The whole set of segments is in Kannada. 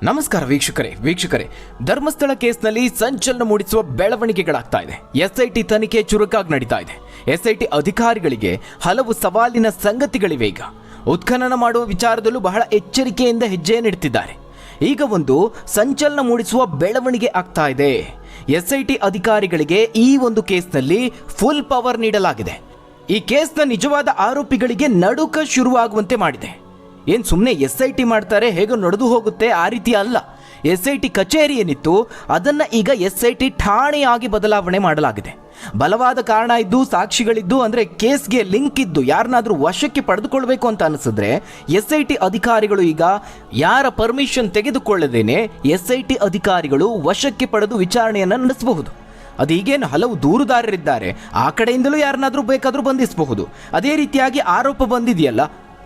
ನಮಸ್ಕಾರ ವೀಕ್ಷಕರೇ ಧರ್ಮಸ್ಥಳ ಕೇಸ್ನಲ್ಲಿ ಸಂಚಲನ ಮೂಡಿಸುವ ಬೆಳವಣಿಗೆಗಳಾಗ್ತಾ ಇದೆ. ಎಸ್ಐಟಿ ತನಿಖೆ ಚುರುಕಾಗಿ ನಡೀತಾ ಇದೆ. ಎಸ್ಐಟಿ ಅಧಿಕಾರಿಗಳಿಗೆ ಹಲವು ಸವಾಲಿನ ಸಂಗತಿಗಳಿವೆ. ಈಗ ಉತ್ಖನನ ಮಾಡುವ ವಿಚಾರದಲ್ಲೂ ಬಹಳ ಎಚ್ಚರಿಕೆಯಿಂದ ಹೆಜ್ಜೆ ಇಡ್ತಿದ್ದಾರೆ. ಈಗ ಒಂದು ಸಂಚಲನ ಮೂಡಿಸುವ ಬೆಳವಣಿಗೆ ಆಗ್ತಾ ಇದೆ. ಎಸ್ಐಟಿ ಅಧಿಕಾರಿಗಳಿಗೆ ಈ ಒಂದು ಕೇಸ್ನಲ್ಲಿ ಫುಲ್ ಪವರ್ ನೀಡಲಾಗಿದೆ. ಈ ಕೇಸ್ನ ನಿಜವಾದ ಆರೋಪಿಗಳಿಗೆ ನಡುಕ ಶುರುವಾಗುವಂತೆ ಮಾಡಿದೆ. ಏನು ಸುಮ್ಮನೆ SIT ಮಾಡ್ತಾರೆ, ಹೇಗೋ ನಡೆದು ಹೋಗುತ್ತೆ, ಆ ರೀತಿ ಅಲ್ಲ. SIT ಕಚೇರಿ ಏನಿತ್ತು ಅದನ್ನು ಈಗ SIT ಠಾಣೆಯಾಗಿ ಬದಲಾವಣೆ ಮಾಡಲಾಗಿದೆ. ಬಲವಾದ ಕಾರಣ ಇದ್ದು, ಸಾಕ್ಷಿಗಳಿದ್ದು, ಅಂದರೆ ಕೇಸ್ಗೆ ಲಿಂಕ್ ಇದ್ದು ಯಾರನ್ನಾದರೂ ವಶಕ್ಕೆ ಪಡೆದುಕೊಳ್ಬೇಕು ಅಂತ ಅನಿಸಿದ್ರೆ SIT ಅಧಿಕಾರಿಗಳು ಈಗ ಯಾರ ಪರ್ಮಿಷನ್ ತೆಗೆದುಕೊಳ್ಳದೇನೆ SIT ಅಧಿಕಾರಿಗಳು ವಶಕ್ಕೆ ಪಡೆದು ವಿಚಾರಣೆಯನ್ನು ನಡೆಸಬಹುದು. ಅದು ಈಗೇನು ಹಲವು ದೂರುದಾರರಿದ್ದಾರೆ, ಆ ಕಡೆಯಿಂದಲೂ ಯಾರನ್ನಾದರೂ ಬೇಕಾದರೂ ಬಂಧಿಸಬಹುದು. ಅದೇ ರೀತಿಯಾಗಿ ಆರೋಪ ಬಂದಿದೆಯಲ್ಲ,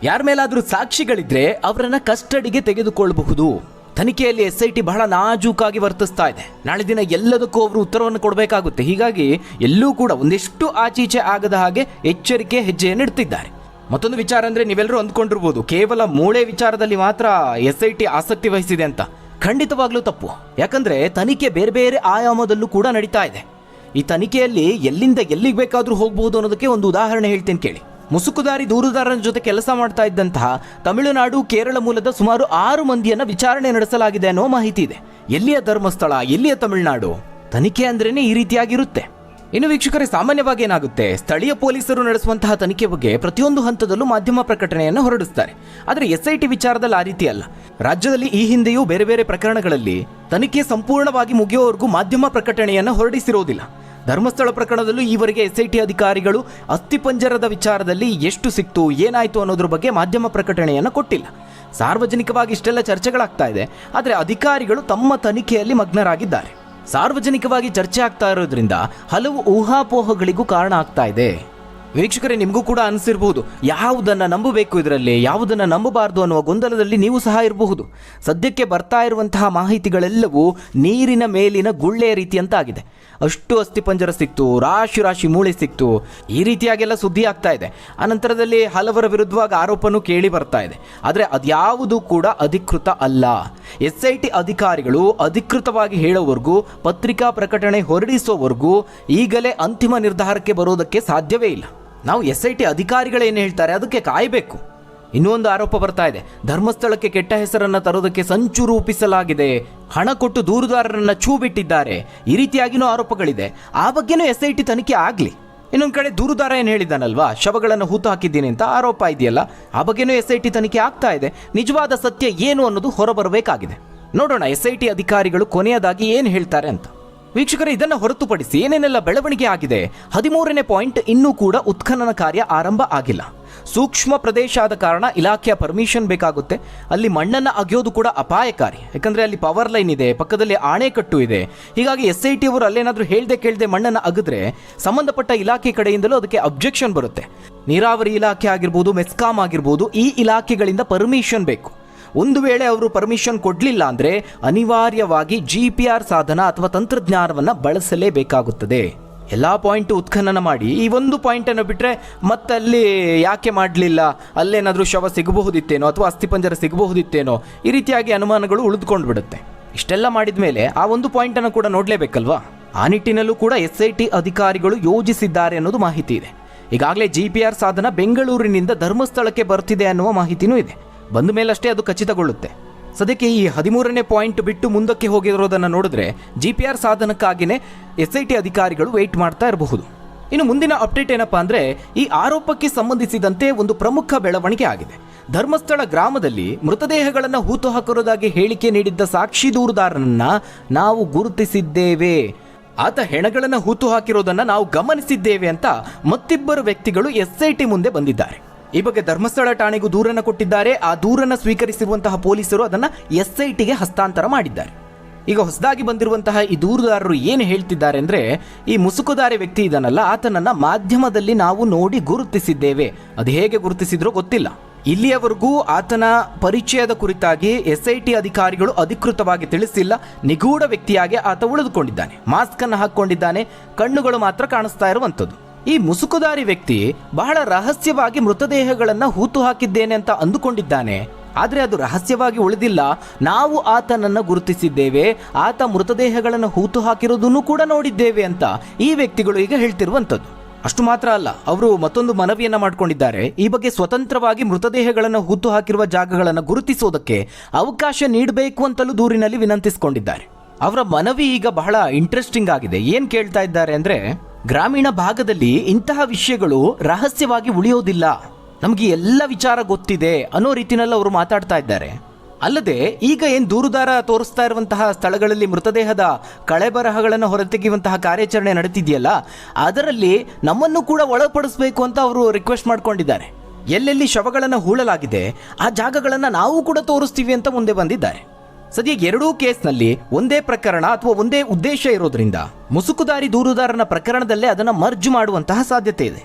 ಯಾರ ಮೇಲಾದರೂ ಸಾಕ್ಷಿಗಳಿದ್ರೆ ಅವರನ್ನ ಕಸ್ಟಡಿಗೆ ತೆಗೆದುಕೊಳ್ಳಬಹುದು. ತನಿಖೆಯಲ್ಲಿ SIT ಬಹಳ ನಾಜೂಕಾಗಿ ವರ್ತಿಸ್ತಾ ಇದೆ. ನಾಳೆ ದಿನ ಎಲ್ಲದಕ್ಕೂ ಅವರು ಉತ್ತರವನ್ನು ಕೊಡಬೇಕಾಗುತ್ತೆ. ಹೀಗಾಗಿ ಎಲ್ಲೂ ಕೂಡ ಒಂದಿಷ್ಟು ಆಚೀಚೆ ಆಗದ ಹಾಗೆ ಎಚ್ಚರಿಕೆ ಹೆಜ್ಜೆಯನ್ನು ಇಡ್ತಿದ್ದಾರೆ. ಮತ್ತೊಂದು ವಿಚಾರ ಅಂದರೆ, ನೀವೆಲ್ಲರೂ ಅಂದ್ಕೊಂಡಿರ್ಬೋದು ಕೇವಲ ಮೂಳೆ ವಿಚಾರದಲ್ಲಿ ಮಾತ್ರ SIT ಆಸಕ್ತಿ ವಹಿಸಿದೆ ಅಂತ. ಖಂಡಿತವಾಗ್ಲೂ ತಪ್ಪು. ಯಾಕಂದ್ರೆ ತನಿಖೆ ಬೇರೆ ಬೇರೆ ಆಯಾಮದಲ್ಲೂ ಕೂಡ ನಡೀತಾ ಇದೆ. ಈ ತನಿಖೆಯಲ್ಲಿ ಎಲ್ಲಿಂದ ಎಲ್ಲಿಗೆ ಬೇಕಾದರೂ ಹೋಗಬಹುದು ಅನ್ನೋದಕ್ಕೆ ಒಂದು ಉದಾಹರಣೆ ಹೇಳ್ತೀನಿ ಕೇಳಿ. ಮುಸುಕುದಾರಿ ದೂರುದಾರನ ಜೊತೆ ಕೆಲಸ ಮಾಡ್ತಾ ಇದ್ದಂತಹ ತಮಿಳುನಾಡು, ಕೇರಳ ಮೂಲದ ಸುಮಾರು 6 ಮಂದಿಯನ್ನ ವಿಚಾರಣೆ ನಡೆಸಲಾಗಿದೆ ಅನ್ನೋ ಮಾಹಿತಿ ಇದೆ. ಎಲ್ಲಿಯ ಧರ್ಮಸ್ಥಳ, ಎಲ್ಲಿಯ ತಮಿಳುನಾಡು? ತನಿಖೆ ಅಂದ್ರೇನೆ ಈ ರೀತಿಯಾಗಿರುತ್ತೆ. ಇನ್ನು ವೀಕ್ಷಕರೇ, ಸಾಮಾನ್ಯವಾಗಿ ಏನಾಗುತ್ತೆ, ಸ್ಥಳೀಯ ಪೊಲೀಸರು ನಡೆಸುವಂತಹ ತನಿಖೆ ಬಗ್ಗೆ ಪ್ರತಿಯೊಂದು ಹಂತದಲ್ಲೂ ಮಾಧ್ಯಮ ಪ್ರಕಟಣೆಯನ್ನು ಹೊರಡಿಸ್ತಾರೆ. ಆದರೆ SIT ವಿಚಾರದಲ್ಲಿ ಆ ರೀತಿ ಅಲ್ಲ. ರಾಜ್ಯದಲ್ಲಿ ಈ ಹಿಂದೆಯೂ ಬೇರೆ ಬೇರೆ ಪ್ರಕರಣಗಳಲ್ಲಿ ತನಿಖೆ ಸಂಪೂರ್ಣವಾಗಿ ಮುಗಿಯುವವರೆಗೂ ಮಾಧ್ಯಮ ಪ್ರಕಟಣೆಯನ್ನು ಹೊರಡಿಸಿರೋದಿಲ್ಲ. ಧರ್ಮಸ್ಥಳ ಪ್ರಕರಣದಲ್ಲೂ ಈವರೆಗೆ SIT ಅಧಿಕಾರಿಗಳು ಅಸ್ಥಿಪಂಜರದ ವಿಚಾರದಲ್ಲಿ ಎಷ್ಟು ಸಿಕ್ತು, ಏನಾಯಿತು ಅನ್ನೋದ್ರ ಬಗ್ಗೆ ಮಾಧ್ಯಮ ಪ್ರಕಟಣೆಯನ್ನು ಕೊಟ್ಟಿಲ್ಲ. ಸಾರ್ವಜನಿಕವಾಗಿ ಇಷ್ಟೆಲ್ಲ ಚರ್ಚೆಗಳಾಗ್ತಾ ಇದೆ, ಆದರೆ ಅಧಿಕಾರಿಗಳು ತಮ್ಮ ತನಿಖೆಯಲ್ಲಿ ಮಗ್ನರಾಗಿದ್ದಾರೆ. ಸಾರ್ವಜನಿಕವಾಗಿ ಚರ್ಚೆ ಆಗ್ತಾ ಇರೋದ್ರಿಂದ ಹಲವು ಊಹಾಪೋಹಗಳಿಗೂ ಕಾರಣ ಆಗ್ತಾ ಇದೆ. ವೀಕ್ಷಕರೇ, ನಿಮಗೂ ಕೂಡ ಅನಿಸಿರ್ಬೋದು ಯಾವುದನ್ನು ನಂಬಬೇಕು, ಇದರಲ್ಲಿ ಯಾವುದನ್ನು ನಂಬಬಾರ್ದು ಅನ್ನುವ ಗೊಂದಲದಲ್ಲಿ ನೀವು ಸಹ ಇರಬಹುದು. ಸದ್ಯಕ್ಕೆ ಬರ್ತಾ ಇರುವಂತಹ ಮಾಹಿತಿಗಳೆಲ್ಲವೂ ನೀರಿನ ಮೇಲಿನ ಗುಳ್ಳೆಯ ರೀತಿಯಂತಾಗಿದೆ. ಅಷ್ಟು ಅಸ್ಥಿಪಂಜರ ಸಿಕ್ತು, ರಾಶಿ ರಾಶಿ ಮೂಳೆ ಸಿಕ್ತು, ಈ ರೀತಿಯಾಗೆಲ್ಲ ಸುದ್ದಿ ಆಗ್ತಾ ಇದೆ. ಅನಂತರದಲ್ಲಿ ಹಲವರ ವಿರುದ್ಧವಾಗಿ ಆರೋಪನೂ ಕೇಳಿ ಬರ್ತಾ ಇದೆ. ಆದರೆ ಅದ್ಯಾವುದೂ ಕೂಡ ಅಧಿಕೃತ ಅಲ್ಲ. SIT ಅಧಿಕಾರಿಗಳು ಅಧಿಕೃತವಾಗಿ ಹೇಳೋವರೆಗೂ, ಪತ್ರಿಕಾ ಪ್ರಕಟಣೆ ಹೊರಡಿಸೋವರೆಗೂ ಈಗಲೇ ಅಂತಿಮ ನಿರ್ಧಾರಕ್ಕೆ ಬರೋದಕ್ಕೆ ಸಾಧ್ಯವೇ ಇಲ್ಲ. ನಾವು SIT ಅಧಿಕಾರಿಗಳೇನು ಹೇಳ್ತಾರೆ ಅದಕ್ಕೆ ಕಾಯಬೇಕು. ಇನ್ನೊಂದು ಆರೋಪ ಬರ್ತಾ ಇದೆ, ಧರ್ಮಸ್ಥಳಕ್ಕೆ ಕೆಟ್ಟ ಹೆಸರನ್ನು ತರೋದಕ್ಕೆ ಸಂಚು ರೂಪಿಸಲಾಗಿದೆ, ಹಣ ಕೊಟ್ಟು ದೂರುದಾರರನ್ನ ಛೂ ಬಿಟ್ಟಿದ್ದಾರೆ, ಈ ರೀತಿಯಾಗಿನೂ ಆರೋಪಗಳಿದೆ. ಆ ಬಗ್ಗೆನೂ SIT ತನಿಖೆ ಆಗಲಿ. ಇನ್ನೊಂದು ಕಡೆ ದೂರುದಾರ ಏನು ಹೇಳಿದ್ದಾನಲ್ವಾ, ಶವಗಳನ್ನು ಹೂತು ಹಾಕಿದ್ದೀನಿ ಅಂತ ಆರೋಪ ಇದೆಯಲ್ಲ, ಆ ಬಗ್ಗೆನೂ SIT ತನಿಖೆ ಆಗ್ತಾ ಇದೆ. ನಿಜವಾದ ಸತ್ಯ ಏನು ಅನ್ನೋದು ಹೊರಬರಬೇಕಾಗಿದೆ. ನೋಡೋಣ SIT ಅಧಿಕಾರಿಗಳು ಕೊನೆಯದಾಗಿ ಏನು ಹೇಳ್ತಾರೆ ಅಂತ. ವೀಕ್ಷಕರೇ, ಇದನ್ನು ಹೊರತುಪಡಿಸಿ ಏನೇನೆಲ್ಲ ಬೆಳವಣಿಗೆ ಆಗಿದೆ. 13ನೇ ಪಾಯಿಂಟ್, ಇನ್ನೂ ಕೂಡ ಉತ್ಖನನ ಕಾರ್ಯ ಆರಂಭ ಆಗಿಲ್ಲ. ಸೂಕ್ಷ್ಮ ಪ್ರದೇಶ ಆದ ಕಾರಣ ಇಲಾಖೆಯ ಪರ್ಮಿಷನ್ ಬೇಕಾಗುತ್ತೆ. ಅಲ್ಲಿ ಮಣ್ಣನ್ನು ಅಗೆಯೋದು ಕೂಡ ಅಪಾಯಕಾರಿ, ಯಾಕಂದರೆ ಅಲ್ಲಿ ಪವರ್ ಲೈನ್ ಇದೆ, ಪಕ್ಕದಲ್ಲಿ ಆಣೆಕಟ್ಟು ಇದೆ. ಹೀಗಾಗಿ SIT ಅವರು ಅಲ್ಲೇನಾದರೂ ಕೇಳದೆ ಮಣ್ಣನ್ನು ಅಗಿದ್ರೆ ಸಂಬಂಧಪಟ್ಟ ಇಲಾಖೆ ಕಡೆಯಿಂದಲೂ ಅದಕ್ಕೆ ಅಬ್ಜೆಕ್ಷನ್ ಬರುತ್ತೆ. ನೀರಾವರಿ ಇಲಾಖೆ ಆಗಿರ್ಬೋದು, ಮೆಸ್ಕಾಂ ಆಗಿರ್ಬೋದು, ಈ ಇಲಾಖೆಗಳಿಂದ ಪರ್ಮಿಷನ್ ಬೇಕು. ಒಂದು ವೇಳೆ ಅವರು ಪರ್ಮಿಷನ್ ಕೊಡಲಿಲ್ಲ ಅಂದರೆ ಅನಿವಾರ್ಯವಾಗಿ GPR ಸಾಧನ ಅಥವಾ ತಂತ್ರಜ್ಞಾನವನ್ನು ಬಳಸಲೇಬೇಕಾಗುತ್ತದೆ. ಎಲ್ಲ ಪಾಯಿಂಟು ಉತ್ಖನನ ಮಾಡಿ ಈ ಒಂದು ಪಾಯಿಂಟನ್ನು ಬಿಟ್ಟರೆ ಮತ್ತಲ್ಲಿ ಯಾಕೆ ಮಾಡಲಿಲ್ಲ, ಅಲ್ಲೇನಾದರೂ ಶವ ಸಿಗಬಹುದಿತ್ತೇನೋ ಅಥವಾ ಅಸ್ಥಿಪಂಜರ ಸಿಗಬಹುದಿತ್ತೇನೋ, ಈ ರೀತಿಯಾಗಿ ಅನುಮಾನಗಳು ಉಳಿದುಕೊಂಡು ಬಿಡುತ್ತೆ. ಇಷ್ಟೆಲ್ಲ ಮಾಡಿದ ಮೇಲೆ ಆ ಒಂದು ಪಾಯಿಂಟನ್ನು ಕೂಡ ನೋಡಲೇಬೇಕಲ್ವಾ. ಆ ನಿಟ್ಟಿನಲ್ಲೂ ಕೂಡ SIT ಅಧಿಕಾರಿಗಳು ಯೋಜಿಸಿದ್ದಾರೆ ಅನ್ನೋದು ಮಾಹಿತಿ ಇದೆ. ಈಗಾಗಲೇ GPR ಸಾಧನ ಬೆಂಗಳೂರಿನಿಂದ ಧರ್ಮಸ್ಥಳಕ್ಕೆ ಬರ್ತಿದೆ ಅನ್ನುವ ಮಾಹಿತಿನೂ ಇದೆ. ಬಂದ ಮೇಲಷ್ಟೇ ಅದು ಖಚಿತಗೊಳ್ಳುತ್ತೆ. ಸದ್ಯಕ್ಕೆ ಈ 13ನೇ ಪಾಯಿಂಟ್ ಬಿಟ್ಟು ಮುಂದಕ್ಕೆ ಹೋಗಿರೋದನ್ನು ನೋಡಿದ್ರೆ GPR ಸಾಧನಕ್ಕಾಗಿಯೇ SIT ಅಧಿಕಾರಿಗಳು ವೆಯ್ಟ್ ಮಾಡ್ತಾ ಇರಬಹುದು. ಇನ್ನು ಮುಂದಿನ ಅಪ್ಡೇಟ್ ಏನಪ್ಪಾ ಅಂದರೆ, ಈ ಆರೋಪಕ್ಕೆ ಸಂಬಂಧಿಸಿದಂತೆ ಒಂದು ಪ್ರಮುಖ ಬೆಳವಣಿಗೆ ಆಗಿದೆ. ಧರ್ಮಸ್ಥಳ ಗ್ರಾಮದಲ್ಲಿ ಮೃತದೇಹಗಳನ್ನು ಹೂತು ಹಾಕಿರೋದಾಗಿ ಹೇಳಿಕೆ ನೀಡಿದ್ದ ಸಾಕ್ಷಿ ದೂರುದಾರನನ್ನ ನಾವು ಗುರುತಿಸಿದ್ದೇವೆ, ಆತ ಹೆಣಗಳನ್ನು ಹೂತು ಹಾಕಿರೋದನ್ನು ನಾವು ಗಮನಿಸಿದ್ದೇವೆ ಅಂತ ಮತ್ತಿಬ್ಬರು ವ್ಯಕ್ತಿಗಳು SIT ಮುಂದೆ ಬಂದಿದ್ದಾರೆ. ಈ ಬಗ್ಗೆ ಧರ್ಮಸ್ಥಳ ಠಾಣೆಗೂ ದೂರನ್ನು ಕೊಟ್ಟಿದ್ದಾರೆ. ಆ ದೂರನ್ನು ಸ್ವೀಕರಿಸಿರುವಂತಹ ಪೊಲೀಸರು ಅದನ್ನು SITಗೆ ಹಸ್ತಾಂತರ ಮಾಡಿದ್ದಾರೆ. ಈಗ ಹೊಸದಾಗಿ ಬಂದಿರುವಂತಹ ಈ ದೂರುದಾರರು ಏನು ಹೇಳ್ತಿದ್ದಾರೆ ಅಂದರೆ, ಈ ಮುಸುಕುದಾರಿ ವ್ಯಕ್ತಿ ಇದನ್ನಲ್ಲ, ಆತನನ್ನು ಮಾಧ್ಯಮದಲ್ಲಿ ನಾವು ನೋಡಿ ಗುರುತಿಸಿದ್ದೇವೆ. ಅದು ಹೇಗೆ ಗುರುತಿಸಿದ್ರೋ ಗೊತ್ತಿಲ್ಲ. ಇಲ್ಲಿಯವರೆಗೂ ಆತನ ಪರಿಚಯದ ಕುರಿತಾಗಿ SIT ಅಧಿಕಾರಿಗಳು ಅಧಿಕೃತವಾಗಿ ತಿಳಿಸಿಲ್ಲ. ನಿಗೂಢ ವ್ಯಕ್ತಿಯಾಗಿ ಆತ ಉಳಿದುಕೊಂಡಿದ್ದಾನೆ, ಮಾಸ್ಕ್ ಅನ್ನು ಹಾಕ್ಕೊಂಡಿದ್ದಾನೆ, ಕಣ್ಣುಗಳು ಮಾತ್ರ ಕಾಣಿಸ್ತಾ ಇರುವಂಥದ್ದು. ಈ ಮುಸುಕುದಾರಿ ವ್ಯಕ್ತಿ ಬಹಳ ರಹಸ್ಯವಾಗಿ ಮೃತದೇಹಗಳನ್ನು ಹೂತು ಹಾಕಿದ್ದೇನೆ ಅಂತ ಅಂದುಕೊಂಡಿದ್ದಾನೆ. ಆದರೆ ಅದು ರಹಸ್ಯವಾಗಿ ಉಳಿದಿಲ್ಲ. ನಾವು ಆತನನ್ನು ಗುರುತಿಸಿದ್ದೇವೆ, ಆತ ಮೃತದೇಹಗಳನ್ನು ಹೂತು ಹಾಕಿರೋದನ್ನು ಕೂಡ ನೋಡಿದ್ದೇವೆ ಅಂತ ಈ ವ್ಯಕ್ತಿಗಳು ಈಗ ಹೇಳ್ತಿರುವಂಥದ್ದು. ಅಷ್ಟು ಮಾತ್ರ ಅಲ್ಲ, ಅವರು ಮತ್ತೊಂದು ಮನವಿಯನ್ನ ಮಾಡಿಕೊಂಡಿದ್ದಾರೆ. ಈ ಬಗ್ಗೆ ಸ್ವತಂತ್ರವಾಗಿ ಮೃತದೇಹಗಳನ್ನು ಹೂತು ಹಾಕಿರುವ ಜಾಗಗಳನ್ನು ಗುರುತಿಸೋದಕ್ಕೆ ಅವಕಾಶ ನೀಡಬೇಕು ಅಂತಲೂ ದೂರಿನಲ್ಲಿ ವಿನಂತಿಸಿಕೊಂಡಿದ್ದಾರೆ. ಅವರ ಮನವಿ ಈಗ ಬಹಳ ಇಂಟ್ರೆಸ್ಟಿಂಗ್ ಆಗಿದೆ. ಏನ್ ಕೇಳ್ತಾ ಇದ್ದಾರೆ ಅಂದ್ರೆ, ಗ್ರಾಮೀಣ ಭಾಗದಲ್ಲಿ ಇಂತಹ ವಿಷಯಗಳು ರಹಸ್ಯವಾಗಿ ಉಳಿಯೋದಿಲ್ಲ, ನಮಗೆ ಎಲ್ಲ ವಿಚಾರ ಗೊತ್ತಿದೆ ಅನ್ನೋ ರೀತಿನಲ್ಲಿ ಅವರು ಮಾತಾಡ್ತಾ ಇದ್ದಾರೆ. ಅಲ್ಲದೆ ಈಗ ಏನು ದೂರುದಾರ ತೋರಿಸ್ತಾ ಇರುವಂತಹ ಸ್ಥಳಗಳಲ್ಲಿ ಮೃತದೇಹದ ಕಳೆಬರಹಗಳನ್ನು ಹೊರತೆಗೆಯುವಂತಹ ಕಾರ್ಯಾಚರಣೆ ನಡೀತಿದೆಯಲ್ಲ, ಅದರಲ್ಲಿ ನಮ್ಮನ್ನು ಕೂಡ ಒಳಪಡಿಸಬೇಕು ಅಂತ ಅವರು ರಿಕ್ವೆಸ್ಟ್ ಮಾಡ್ಕೊಂಡಿದ್ದಾರೆ. ಎಲ್ಲೆಲ್ಲಿ ಶವಗಳನ್ನು ಹೂಳಲಾಗಿದೆ ಆ ಜಾಗಗಳನ್ನು ನಾವು ಕೂಡ ತೋರಿಸ್ತೀವಿ ಅಂತ ಮುಂದೆ ಬಂದಿದ್ದಾರೆ. ಸದ್ಯ ಎರಡೂ ಕೇಸ್ನಲ್ಲಿ ಒಂದೇ ಪ್ರಕರಣ ಅಥವಾ ಒಂದೇ ಉದ್ದೇಶ ಇರೋದ್ರಿಂದ ಮುಸುಕುದಾರಿ ದೂರುದಾರನ ಪ್ರಕರಣದಲ್ಲೇ ಅದನ್ನು ಮರ್ಜ್ ಮಾಡುವಂತಹ ಸಾಧ್ಯತೆ ಇದೆ.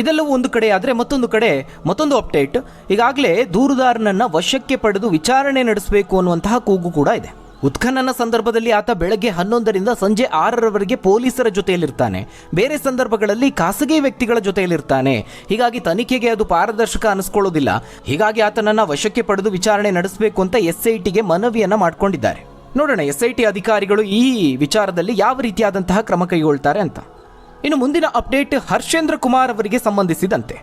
ಇದೆಲ್ಲವೂ ಒಂದು ಕಡೆ ಆದರೆ, ಮತ್ತೊಂದು ಕಡೆ ಮತ್ತೊಂದು ಅಪ್ಡೇಟ್. ಈಗಾಗಲೇ ದೂರುದಾರನನ್ನ ವಶಕ್ಕೆ ಪಡೆದು ವಿಚಾರಣೆ ನಡೆಸಬೇಕು ಅನ್ನುವಂತಹ ಕೂಗು ಕೂಡ ಇದೆ. ಉತ್ಖನನ ಸಂದರ್ಭದಲ್ಲಿ ಆತ ಬೆಳಗ್ಗೆ 11ರಿಂದ ಸಂಜೆ 6ರವರೆಗೆ ಪೊಲೀಸರ ಜೊತೆಯಲ್ಲಿರ್ತಾನೆ, ಬೇರೆ ಸಂದರ್ಭಗಳಲ್ಲಿ ಖಾಸಗಿ ವ್ಯಕ್ತಿಗಳ ಜೊತೆಯಲ್ಲಿರ್ತಾನೆ. ಹೀಗಾಗಿ ತನಿಖೆಗೆ ಅದು ಪಾರದರ್ಶಕ ಅನಿಸ್ಕೊಳ್ಳೋದಿಲ್ಲ. ಹೀಗಾಗಿ ಆತನನ್ನ ವಶಕ್ಕೆ ಪಡೆದು ವಿಚಾರಣೆ ನಡೆಸಬೇಕು ಅಂತ SITಗೆ ಮನವಿಯನ್ನ ಮಾಡಿಕೊಂಡಿದ್ದಾರೆ. ನೋಡೋಣ SIT ಅಧಿಕಾರಿಗಳು ಈ ವಿಚಾರದಲ್ಲಿ ಯಾವ ರೀತಿಯಾದಂತಹ ಕ್ರಮ ಕೈಗೊಳ್ತಾರೆ ಅಂತ. ಇನ್ನು ಮುಂದಿನ ಅಪ್ಡೇಟ್ ಹರ್ಷೇಂದ್ರ ಕುಮಾರ್ ಅವರಿಗೆ ಸಂಬಂಧಿಸಿದಂತೆ.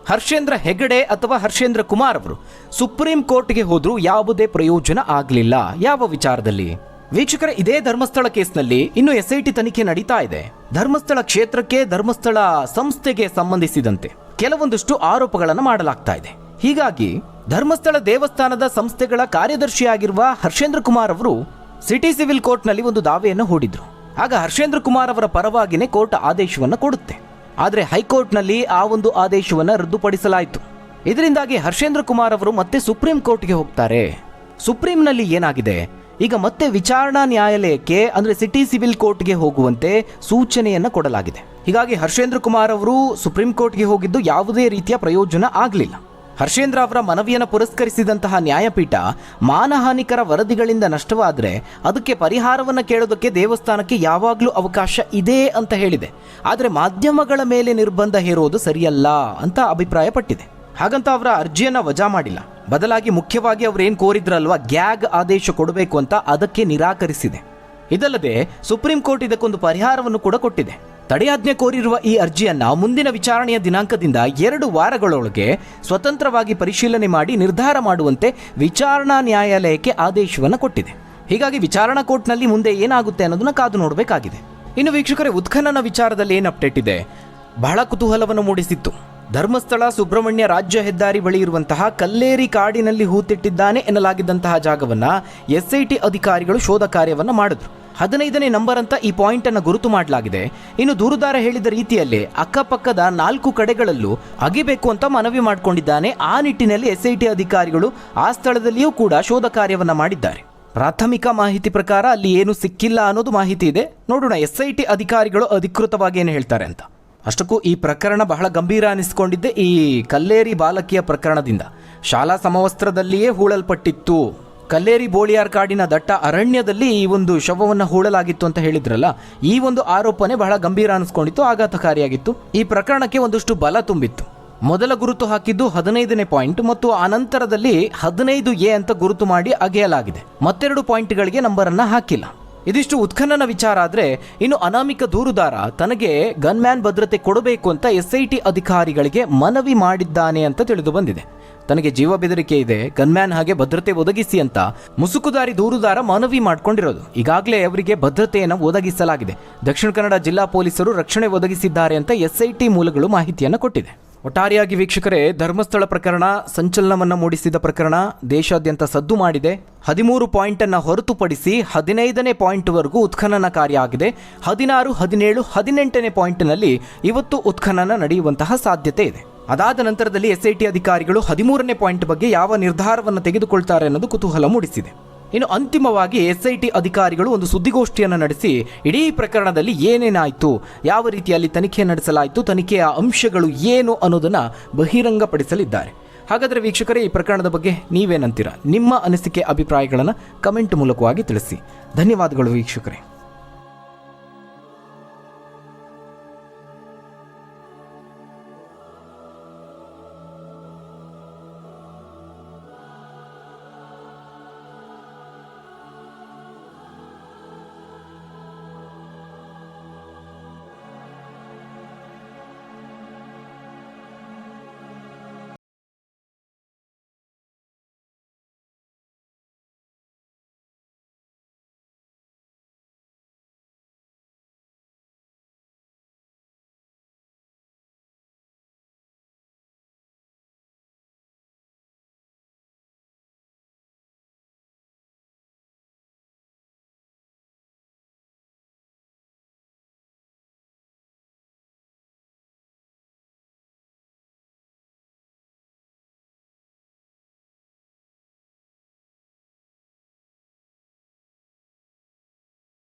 ಹರ್ಷೇಂದ್ರ ಹೆಗಡೆ ಅಥವಾ ಹರ್ಷೇಂದ್ರ ಕುಮಾರ್ ಅವರು ಸುಪ್ರೀಂ ಕೋರ್ಟ್ಗೆ ಹೋದ್ರೂ ಯಾವುದೇ ಪ್ರಯೋಜನ ಆಗಲಿಲ್ಲ. ಯಾವ ವಿಚಾರದಲ್ಲಿ? ವೀಕ್ಷಕರೇ, ಇದೇ ಧರ್ಮಸ್ಥಳ ಕೇಸ್ನಲ್ಲಿ ಇನ್ನು SIT ತನಿಖೆ ನಡೀತಾ ಇದೆ. ಧರ್ಮಸ್ಥಳ ಕ್ಷೇತ್ರಕ್ಕೆ, ಧರ್ಮಸ್ಥಳ ಸಂಸ್ಥೆಗೆ ಸಂಬಂಧಿಸಿದಂತೆ ಕೆಲವೊಂದಷ್ಟು ಆರೋಪಗಳನ್ನು ಮಾಡಲಾಗ್ತಾ ಇದೆ. ಹೀಗಾಗಿ ಧರ್ಮಸ್ಥಳ ದೇವಸ್ಥಾನದ ಸಂಸ್ಥೆಗಳ ಕಾರ್ಯದರ್ಶಿಯಾಗಿರುವ ಹರ್ಷೇಂದ್ರ ಕುಮಾರ್ ಅವರು ಸಿಟಿ ಸಿವಿಲ್ ಕೋರ್ಟ್ನಲ್ಲಿ ಒಂದು ದಾವೆಯನ್ನು ಹೂಡಿದ್ರು. ಆಗ ಹರ್ಷೇಂದ್ರ ಕುಮಾರ್ ಅವರ ಪರವಾಗಿನೇ ಕೋರ್ಟ್ ಆದೇಶವನ್ನು ಕೊಡುತ್ತೆ. ಆದರೆ ಹೈಕೋರ್ಟ್ನಲ್ಲಿ ಆ ಒಂದು ಆದೇಶವನ್ನು ರದ್ದುಪಡಿಸಲಾಯಿತು. ಇದರಿಂದಾಗಿ ಹರ್ಷೇಂದ್ರ ಕುಮಾರ್ ಅವರು ಮತ್ತೆ ಸುಪ್ರೀಂ ಕೋರ್ಟ್ಗೆ ಹೋಗ್ತಾರೆ. ಸುಪ್ರೀಂನಲ್ಲಿ ಏನಾಗಿದೆ, ಈಗ ಮತ್ತೆ ವಿಚಾರಣಾ ನ್ಯಾಯಾಲಯಕ್ಕೆ ಅಂದರೆ ಸಿಟಿ ಸಿವಿಲ್ ಕೋರ್ಟ್ಗೆ ಹೋಗುವಂತೆ ಸೂಚನೆಯನ್ನು ಕೊಡಲಾಗಿದೆ. ಹೀಗಾಗಿ ಹರ್ಷೇಂದ್ರ ಕುಮಾರ್ ಅವರು ಸುಪ್ರೀಂ ಕೋರ್ಟ್ಗೆ ಹೋಗಿದ್ದು ಯಾವುದೇ ರೀತಿಯ ಪ್ರಯೋಜನ ಆಗಲಿಲ್ಲ. ಹರ್ಷೇಂದ್ರ ಅವರ ಮನವಿಯನ್ನು ಪುರಸ್ಕರಿಸಿದಂತಹ ನ್ಯಾಯಪೀಠ ಮಾನಹಾನಿಕರ ವರದಿಗಳಿಂದ ನಷ್ಟವಾದರೆ ಅದಕ್ಕೆ ಪರಿಹಾರವನ್ನು ಕೇಳೋದಕ್ಕೆ ದೇವಸ್ಥಾನಕ್ಕೆ ಯಾವಾಗಲೂ ಅವಕಾಶ ಇದೆ ಅಂತ ಹೇಳಿದೆ. ಆದರೆ ಮಾಧ್ಯಮಗಳ ಮೇಲೆ ನಿರ್ಬಂಧ ಹೇರೋದು ಸರಿಯಲ್ಲ ಅಂತ ಅಭಿಪ್ರಾಯಪಟ್ಟಿದೆ. ಹಾಗಂತ ಅವರ ಅರ್ಜಿಯನ್ನು ವಜಾ ಮಾಡಿಲ್ಲ. ಬದಲಾಗಿ ಮುಖ್ಯವಾಗಿ ಅವರು ಏನು ಕೋರಿದ್ರಲ್ವಾ, ಗ್ಯಾಗ್ ಆದೇಶ ಕೊಡಬೇಕು ಅಂತ, ಅದಕ್ಕೆ ನಿರಾಕರಿಸಿದೆ. ಇದಲ್ಲದೆ ಸುಪ್ರೀಂ ಕೋರ್ಟ್ ಇದಕ್ಕೊಂದು ಪರಿಹಾರವನ್ನು ಕೂಡ ಕೊಟ್ಟಿದೆ. ತಡೆಯಾಜ್ಞೆ ಕೋರಿರುವ ಈ ಅರ್ಜಿಯನ್ನ ಮುಂದಿನ ವಿಚಾರಣೆಯ ದಿನಾಂಕದಿಂದ 2 ವಾರಗಳೊಳಗೆ ಸ್ವತಂತ್ರವಾಗಿ ಪರಿಶೀಲನೆ ಮಾಡಿ ನಿರ್ಧಾರ ಮಾಡುವಂತೆ ವಿಚಾರಣಾ ನ್ಯಾಯಾಲಯಕ್ಕೆ ಆದೇಶವನ್ನು ಕೊಟ್ಟಿದೆ. ಹೀಗಾಗಿ ವಿಚಾರಣಾ ಕೋರ್ಟ್ನಲ್ಲಿ ಮುಂದೆ ಏನಾಗುತ್ತೆ ಅನ್ನೋದನ್ನ ಕಾದು ನೋಡಬೇಕಾಗಿದೆ. ಇನ್ನು ವೀಕ್ಷಕರೇ, ಉತ್ಖನನ ವಿಚಾರದಲ್ಲಿ ಏನು ಅಪ್ಡೇಟ್ ಇದೆ? ಬಹಳ ಕುತೂಹಲವನ್ನು ಮೂಡಿಸಿತ್ತು. ಧರ್ಮಸ್ಥಳ ಸುಬ್ರಹ್ಮಣ್ಯ ರಾಜ್ಯ ಹೆದ್ದಾರಿ ಬಳಿ ಇರುವಂತಹ ಕಲ್ಲೇರಿ ಕಾಡಿನಲ್ಲಿ ಹೂತಿಟ್ಟಿದ್ದಾನೆ ಎನ್ನಲಾಗಿದ್ದಂತಹ ಜಾಗವನ್ನ SIT ಅಧಿಕಾರಿಗಳು ಶೋಧ ಕಾರ್ಯವನ್ನು ಮಾಡಿದ್ರು. 15ನೇ ನಂಬರ್ ಅಂತ ಈ ಪಾಯಿಂಟ್ ಅನ್ನು ಗುರುತು ಮಾಡಲಾಗಿದೆ. ಇನ್ನು ದೂರುದಾರ ಹೇಳಿದ ರೀತಿಯಲ್ಲೇ ಅಕ್ಕಪಕ್ಕದ 4 ಕಡೆಗಳಲ್ಲೂ ಅಗಿಬೇಕು ಅಂತ ಮನವಿ ಮಾಡಿಕೊಂಡಿದ್ದಾನೆ. ಆ ನಿಟ್ಟಿನಲ್ಲಿ SIT ಅಧಿಕಾರಿಗಳು ಆ ಸ್ಥಳದಲ್ಲಿಯೂ ಕೂಡ ಶೋಧ ಕಾರ್ಯವನ್ನ ಮಾಡಿದ್ದಾರೆ. ಪ್ರಾಥಮಿಕ ಮಾಹಿತಿ ಪ್ರಕಾರ ಅಲ್ಲಿ ಏನು ಸಿಕ್ಕಿಲ್ಲ ಅನ್ನೋದು ಮಾಹಿತಿ ಇದೆ. ನೋಡೋಣ SIT ಅಧಿಕಾರಿಗಳು ಅಧಿಕೃತವಾಗಿ ಏನು ಹೇಳ್ತಾರೆ ಅಂತ. ಅಷ್ಟಕ್ಕೂ ಈ ಪ್ರಕರಣ ಬಹಳ ಗಂಭೀರ ಅನಿಸಿಕೊಂಡಿದ್ದೆ ಈ ಕಲ್ಲೇರಿ ಬಾಲಕಿಯ ಪ್ರಕರಣದಿಂದ. ಶಾಲಾ ಸಮವಸ್ತ್ರದಲ್ಲಿಯೇ ಹೂಳಲ್ಪಟ್ಟಿತ್ತು. ಕಲ್ಲೇರಿ ಬೋಳಿಯಾರ್ ಕಾಡಿನ ದಟ್ಟ ಅರಣ್ಯದಲ್ಲಿ ಈ ಒಂದು ಶವವನ್ನು ಹೂಳಲಾಗಿತ್ತು ಅಂತ ಹೇಳಿದ್ರಲ್ಲ, ಈ ಒಂದು ಆರೋಪನೆ ಬಹಳ ಗಂಭೀರ ಅನಿಸ್ಕೊಂಡಿತ್ತು, ಆಘಾತಕಾರಿಯಾಗಿತ್ತು. ಈ ಪ್ರಕರಣಕ್ಕೆ ಒಂದಷ್ಟು ಬಲ ತುಂಬಿತ್ತು. ಮೊದಲ ಗುರುತು ಹಾಕಿದ್ದು 15ನೇ ಪಾಯಿಂಟ್ ಮತ್ತು ಆನಂತರದಲ್ಲಿ 15A ಅಂತ ಗುರುತು ಮಾಡಿ ಅಗೆಯಲಾಗಿದೆ. ಮತ್ತೆರಡು ಪಾಯಿಂಟ್ಗಳಿಗೆ ನಂಬರನ್ನು ಹಾಕಿಲ್ಲ. ಇದಿಷ್ಟು ಉತ್ಖನನ ವಿಚಾರ. ಆದರೆ ಇನ್ನು ಅನಾಮಿಕ ದೂರುದಾರ ತನಗೆ ಗನ್ಮ್ಯಾನ್ ಭದ್ರತೆ ಕೊಡಬೇಕು ಅಂತ SIT ಅಧಿಕಾರಿಗಳಿಗೆ ಮನವಿ ಮಾಡಿದ್ದಾನೆ ಅಂತ ತಿಳಿದು ಬಂದಿದೆ. ತನಗೆ ಜೀವ ಬೆದರಿಕೆ ಇದೆ, ಗನ್ಮ್ಯಾನ್ ಹಾಗೆ ಭದ್ರತೆ ಒದಗಿಸಿ ಅಂತ ಮುಸುಕುದಾರಿ ದೂರುದಾರ ಮನವಿ ಮಾಡಿಕೊಂಡಿರೋದು. ಈಗಾಗಲೇ ಅವರಿಗೆ ಭದ್ರತೆಯನ್ನು ಒದಗಿಸಲಾಗಿದೆ. ದಕ್ಷಿಣ ಕನ್ನಡ ಜಿಲ್ಲಾ ಪೊಲೀಸರು ರಕ್ಷಣೆ ಒದಗಿಸಿದ್ದಾರೆ ಅಂತ SIT ಮೂಲಗಳು ಮಾಹಿತಿಯನ್ನು ಕೊಟ್ಟಿದೆ. ಒಟ್ಟಾರೆಯಾಗಿ ವೀಕ್ಷಕರೇ, ಧರ್ಮಸ್ಥಳ ಪ್ರಕರಣ ಸಂಚಲನವನ್ನು ಮೂಡಿಸಿದ ಪ್ರಕರಣ, ದೇಶಾದ್ಯಂತ ಸದ್ದು ಮಾಡಿದೆ. 13 ಪಾಯಿಂಟನ್ನು ಹೊರತುಪಡಿಸಿ 15ನೇ ಪಾಯಿಂಟ್ವರೆಗೂ ಉತ್ಖನನ ಕಾರ್ಯ ಆಗಿದೆ. 16, 17, 18ನೇ ಪಾಯಿಂಟ್ನಲ್ಲಿ ಇವತ್ತು ಉತ್ಖನನ ನಡೆಯುವಂತಹ ಸಾಧ್ಯತೆ ಇದೆ. ಅದಾದ ನಂತರದಲ್ಲಿ SIT ಅಧಿಕಾರಿಗಳು 13ನೇ ಪಾಯಿಂಟ್ ಬಗ್ಗೆ ಯಾವ ನಿರ್ಧಾರವನ್ನು ತೆಗೆದುಕೊಳ್ತಾರೆ ಅನ್ನೋದು ಕುತೂಹಲ ಮೂಡಿಸಿದೆ. ಇನ್ನು ಅಂತಿಮವಾಗಿ SIT ಅಧಿಕಾರಿಗಳು ಒಂದು ಸುದ್ದಿಗೋಷ್ಠಿಯನ್ನು ನಡೆಸಿ ಇಡೀ ಪ್ರಕರಣದಲ್ಲಿ ಏನೇನಾಯಿತು, ಯಾವ ರೀತಿಯಲ್ಲಿ ತನಿಖೆ ನಡೆಸಲಾಯಿತು, ತನಿಖೆಯ ಅಂಶಗಳು ಏನು ಅನ್ನೋದನ್ನು ಬಹಿರಂಗಪಡಿಸಲಿದ್ದಾರೆ. ಹಾಗಾದರೆ ವೀಕ್ಷಕರೇ, ಈ ಪ್ರಕರಣದ ಬಗ್ಗೆ ನೀವೇನಂತೀರಾ? ನಿಮ್ಮ ಅನಿಸಿಕೆ ಅಭಿಪ್ರಾಯಗಳನ್ನು ಕಮೆಂಟ್ ಮೂಲಕವಾಗಿ ತಿಳಿಸಿ. ಧನ್ಯವಾದಗಳು ವೀಕ್ಷಕರೇ.